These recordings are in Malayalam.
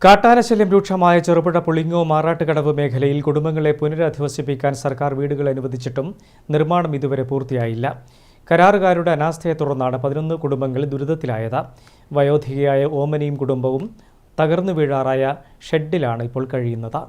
കാട്ടാനശല്യം രൂക്ഷമായ ചെറുപുഴ പുളിങ്ങോ മാറാട്ടുകടവ് മേഖലയിൽ കുടുംബങ്ങളെ പുനരധിവസിപ്പിക്കാൻ സർക്കാർ വീടുകൾ അനുവദിച്ചിട്ടും നിർമ്മാണം ഇതുവരെ പൂർത്തിയായില്ല. കരാറുകാരുടെ അനാസ്ഥയെ തുടർന്നാണ് 11 കുടുംബങ്ങൾ ദുരിതത്തിലായത്. വയോധികയായ ഓമനയും കുടുംബവും തകർന്നു വീഴാറായ ഷെഡിലാണ് ഇപ്പോൾ കഴിയുന്നത്.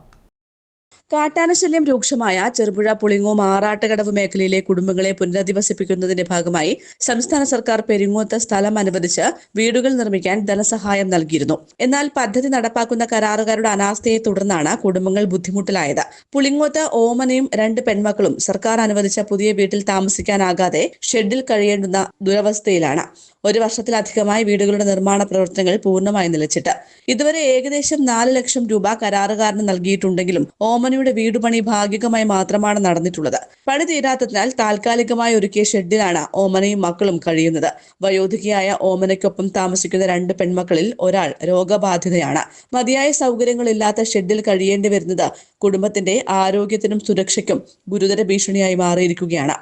കാട്ടാനശല്യം രൂക്ഷമായ ചെറുപുഴ പുളിങ്ങോ മാറാട്ടുകടവ് മേഖലയിലെ കുടുംബങ്ങളെ പുനരധിവസിപ്പിക്കുന്നതിന്റെ ഭാഗമായി സംസ്ഥാന സർക്കാർ പെരിങ്ങോത്ത് സ്ഥലം അനുവദിച്ച് വീടുകൾ നിർമ്മിക്കാൻ ധനസഹായം നൽകിയിരുന്നു. എന്നാൽ പദ്ധതി നടപ്പാക്കുന്ന കരാറുകാരുടെ അനാസ്ഥയെ തുടർന്നാണ് കുടുംബങ്ങൾ ബുദ്ധിമുട്ടിലായത്. പുളിങ്ങോത്ത് ഓമനയും 2 പെൺമക്കളും സർക്കാർ അനുവദിച്ച പുതിയ വീട്ടിൽ താമസിക്കാനാകാതെ ഷെഡിൽ കഴിയേണ്ടുന്ന ദുരവസ്ഥയിലാണ്. 1 വർഷത്തിലധികമായി വീടുകളുടെ നിർമ്മാണ പ്രവർത്തനങ്ങൾ പൂർണ്ണമായി നിലച്ചിട്ട് ഇതുവരെ ഏകദേശം 4 ലക്ഷം രൂപ കരാറുകാരന് നൽകിയിട്ടുണ്ടെങ്കിലും ഓമനയുടെ വീടുപണി ഭാഗികമായി മാത്രമാണ് നടന്നിട്ടുള്ളത്. പണി തീരാത്തതിനാൽ താൽക്കാലികമായി ഒരുക്കിയ ഷെഡിലാണ് ഓമനയും മക്കളും കഴിയുന്നത്. വയോധികയായ ഓമനയ്ക്കൊപ്പം താമസിക്കുന്ന 2 പെൺമക്കളിൽ ഒരാൾ രോഗബാധിതയാണ്. മതിയായ സൗകര്യങ്ങളില്ലാത്ത ഷെഡിൽ കഴിയേണ്ടി വരുന്നത് കുടുംബത്തിന്റെ ആരോഗ്യത്തിനും സുരക്ഷയ്ക്കും ഗുരുതര ഭീഷണിയായി മാറിയിരിക്കുകയാണ്.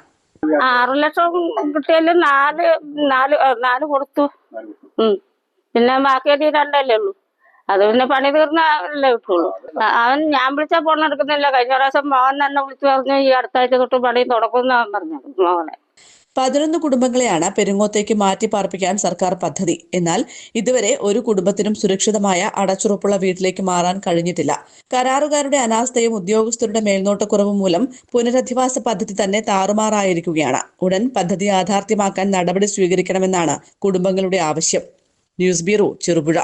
6 ലക്ഷം കിട്ടിയാലും നാല് കൊടുത്തു. പിന്നെ ബാക്കി 2 ഉള്ളൂ. അത് പിന്നെ പണി തീർന്നല്ലേ കിട്ടുള്ളൂ. അവൻ ഞാൻ വിളിച്ചാൽ ഫോൺ എടുക്കുന്നില്ല. കഴിഞ്ഞ പ്രാവശ്യം മോഹൻ തന്നെ വിളിച്ചു പറഞ്ഞു ഈ അടുത്ത ആഴ്ച തൊട്ട് പണി തുടക്കുമെന്ന് അവൻ പറഞ്ഞു മോഹനെ. 11 കുടുംബങ്ങളെയാണ് പെരിങ്ങോത്തേക്ക് മാറ്റി പാർപ്പിക്കാൻ സർക്കാർ പദ്ധതി. എന്നാൽ ഇതുവരെ ഒരു കുടുംബത്തിനും സുരക്ഷിതമായ അടച്ചുറപ്പുള്ള വീട്ടിലേക്ക് മാറാൻ കഴിഞ്ഞിട്ടില്ല. കരാറുകാരുടെ അനാസ്ഥയും ഉദ്യോഗസ്ഥരുടെ മേൽനോട്ടക്കുറവും മൂലം പുനരധിവാസ പദ്ധതി തന്നെ താറുമാറായിരിക്കുകയാണ്. ഉടൻ പദ്ധതി യാഥാർത്ഥ്യമാക്കാൻ നടപടി സ്വീകരിക്കണമെന്നാണ് കുടുംബങ്ങളുടെ ആവശ്യം. News bureau, Cherupuzha.